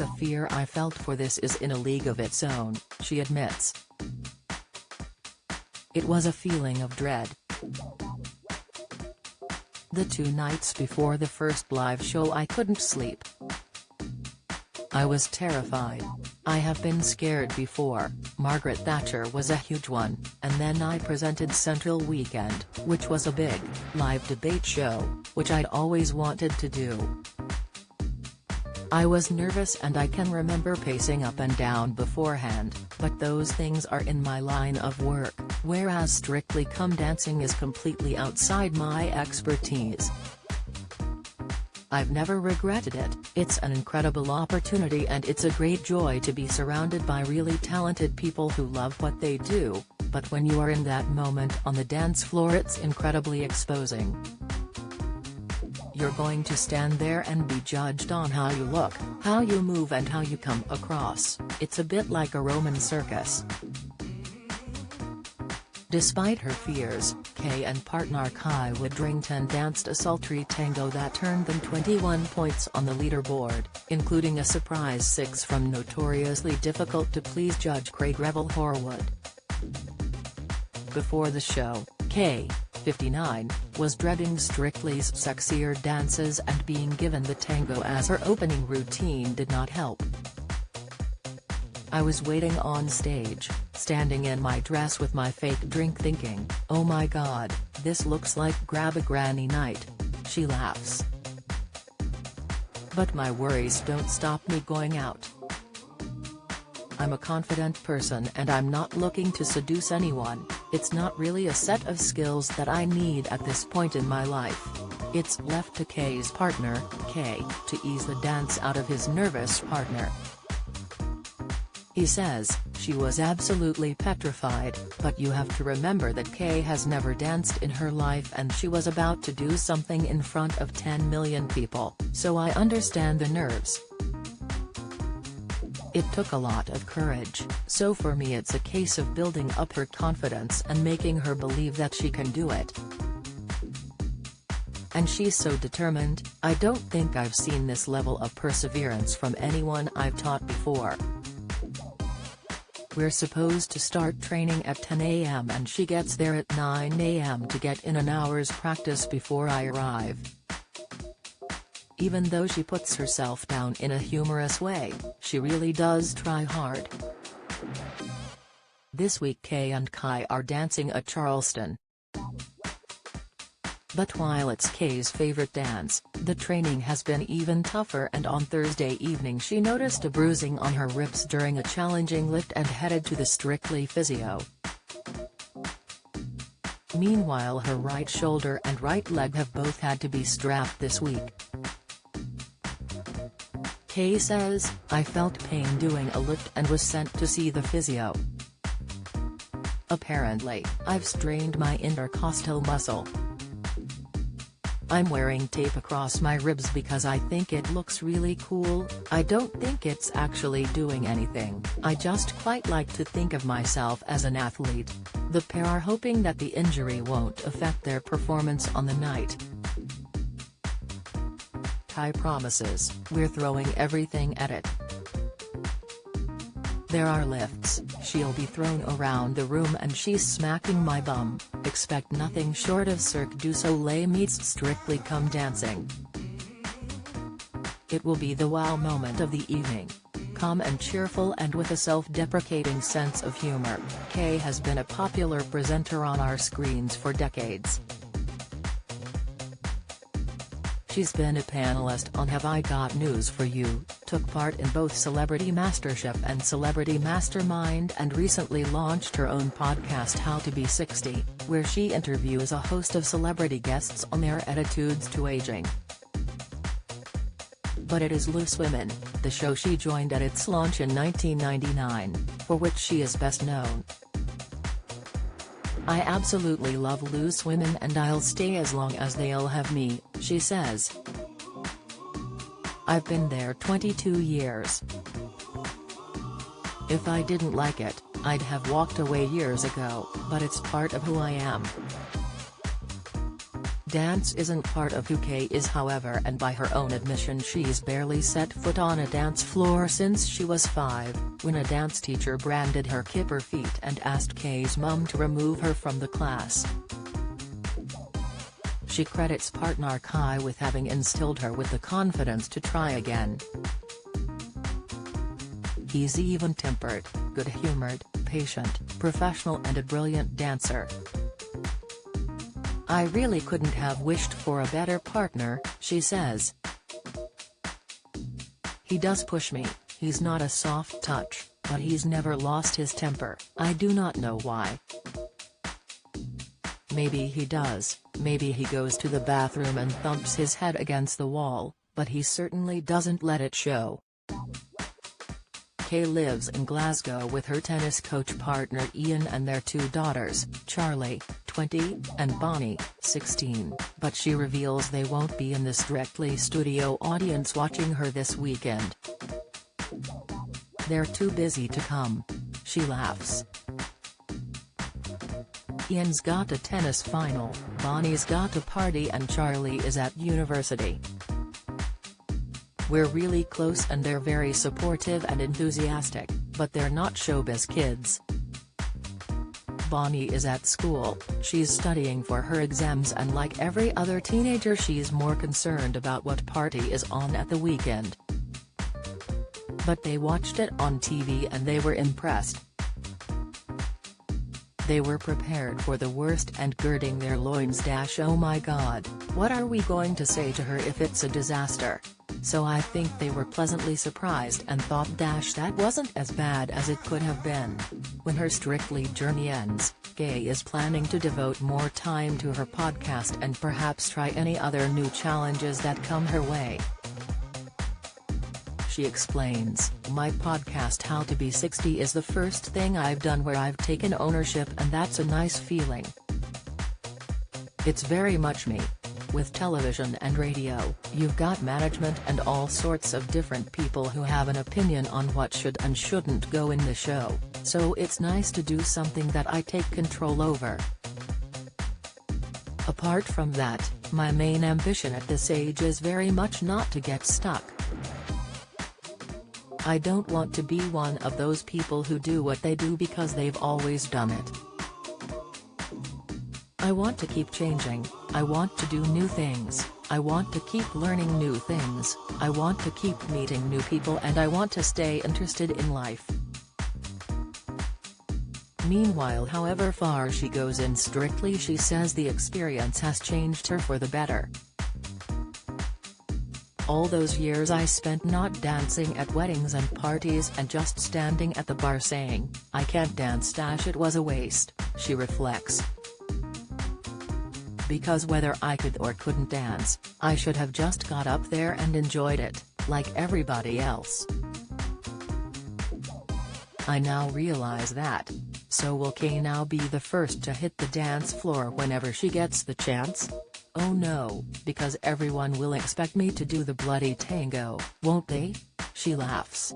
The fear I felt for this is in a league of its own, she admits. It was a feeling of dread. The 2 nights before the first live show I couldn't sleep. I was terrified. I have been scared before. Margaret Thatcher was a huge one, and then I presented Central Weekend, which was a big, live debate show, which I'd always wanted to do. I was nervous and I can remember pacing up and down beforehand, but those things are in my line of work, whereas Strictly Come Dancing is completely outside my expertise. I've never regretted it. It's an incredible opportunity and it's a great joy to be surrounded by really talented people who love what they do, but when you are in that moment on the dance floor it's incredibly exposing. You're going to stand there and be judged on how you look, how you move and how you come across. It's a bit like a Roman circus. Despite her fears, Kaye and partner Kai Widdrington danced a sultry tango that turned them 21 points on the leaderboard, including a surprise 6 from notoriously difficult-to-please judge Craig Revel Horwood. Before the show, Kaye, 59, was dreading Strictly's sexier dances and being given the tango as her opening routine did not help. I was waiting on stage, standing in my dress with my fake drink thinking, oh my god, this looks like Grab a Granny night, she laughs. But my worries don't stop me going out. I'm a confident person and I'm not looking to seduce anyone. It's not really a set of skills that I need at this point in my life. It's left to Kaye's partner, Kaye, to ease the dance out of his nervous partner. He says, she was absolutely petrified, but you have to remember that Kaye has never danced in her life and she was about to do something in front of 10 million people, so I understand the nerves. It took a lot of courage, so for me it's a case of building up her confidence and making her believe that she can do it. And she's so determined. I don't think I've seen this level of perseverance from anyone I've taught before. We're supposed to start training at 10 a.m. and she gets there at 9 a.m. to get in an hour's practice before I arrive. Even though she puts herself down in a humorous way, she really does try hard. This week Kaye and Kai are dancing at Charleston. But while it's Kaye's favorite dance, the training has been even tougher and on Thursday evening she noticed a bruising on her ribs during a challenging lift and headed to the Strictly physio. Meanwhile her right shoulder and right leg have both had to be strapped this week. Kaye says, I felt pain doing a lift and was sent to see the physio. Apparently, I've strained my intercostal muscle. I'm wearing tape across my ribs because I think it looks really cool. I don't think it's actually doing anything. I just quite like to think of myself as an athlete. The pair are hoping that the injury won't affect their performance on the night. Kai promises, we're throwing everything at it. There are lifts, she'll be thrown around the room and she's smacking my bum. Expect nothing short of Cirque du Soleil meets Strictly Come Dancing. It will be the wow moment of the evening. Calm and cheerful and with a self-deprecating sense of humor, Kaye has been a popular presenter on our screens for decades. She's been a panelist on Have I Got News for You, took part in both Celebrity MasterChef and Celebrity Mastermind and recently launched her own podcast How to Be 60, where she interviews a host of celebrity guests on their attitudes to aging. But it is Loose Women, the show she joined at its launch in 1999, for which she is best known. I absolutely love Loose Women and I'll stay as long as they'll have me, she says. I've been there 22 years. If I didn't like it, I'd have walked away years ago, but it's part of who I am. Dance isn't part of who Kaye is, however, and by her own admission she's barely set foot on a dance floor since she was 5, when a dance teacher branded her kipper feet and asked Kaye's mum to remove her from the class. She credits partner Kaye with having instilled her with the confidence to try again. He's even-tempered, good-humored, patient, professional and a brilliant dancer. I really couldn't have wished for a better partner, she says. He does push me, he's not a soft touch, but he's never lost his temper. I do not know why. Maybe he does, maybe he goes to the bathroom and thumps his head against the wall, but he certainly doesn't let it show. Kaye lives in Glasgow with her tennis coach partner Ian and their 2 daughters, Charlie, 20, and Bonnie, 16, but she reveals they won't be in the Strictly studio audience watching her this weekend. They're too busy to come. She laughs. Ian's got a tennis final, Bonnie's got a party and Charlie is at university. We're really close and they're very supportive and enthusiastic, but they're not showbiz kids. Bonnie is at school, she's studying for her exams and like every other teenager she's more concerned about what party is on at the weekend. But they watched it on TV and they were impressed. They were prepared for the worst and girding their loins. Oh my god, what are we going to say to her if it's a disaster? So I think they were pleasantly surprised and thought that wasn't as bad as it could have been. When her Strictly journey ends, Kaye is planning to devote more time to her podcast and perhaps try any other new challenges that come her way. She explains, "My podcast How to Be 60 is the first thing I've done where I've taken ownership and that's a nice feeling. It's very much me. With television and radio, you've got management and all sorts of different people who have an opinion on what should and shouldn't go in the show, so it's nice to do something that I take control over. Apart from that, my main ambition at this age is very much not to get stuck. I don't want to be one of those people who do what they do because they've always done it. I want to keep changing, I want to do new things, I want to keep learning new things, I want to keep meeting new people and I want to stay interested in life." Meanwhile, however far she goes in Strictly, she says the experience has changed her for the better. "All those years I spent not dancing at weddings and parties and just standing at the bar saying, 'I can't dance', it was a waste," she reflects. "Because whether I could or couldn't dance, I should have just got up there and enjoyed it, like everybody else. I now realize that. So will Kaye now be the first to hit the dance floor whenever she gets the chance? Oh no, because everyone will expect me to do the bloody tango, won't they?" she laughs.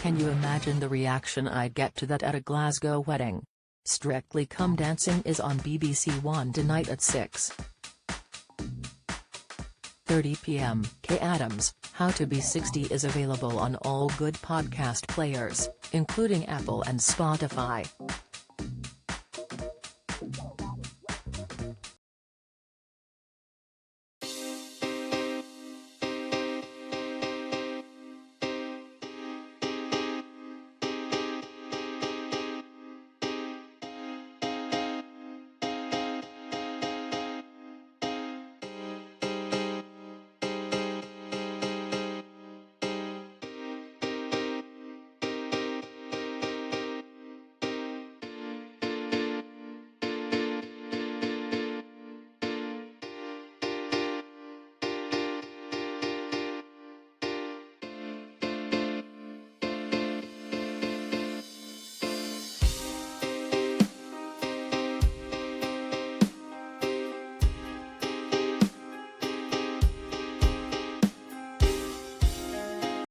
Can you imagine the reaction I'd get to that at a Glasgow wedding? Strictly Come Dancing is on BBC One tonight at 6:30 p.m. Kaye Adams, How to Be 60 is available on all good podcast players, including Apple and Spotify.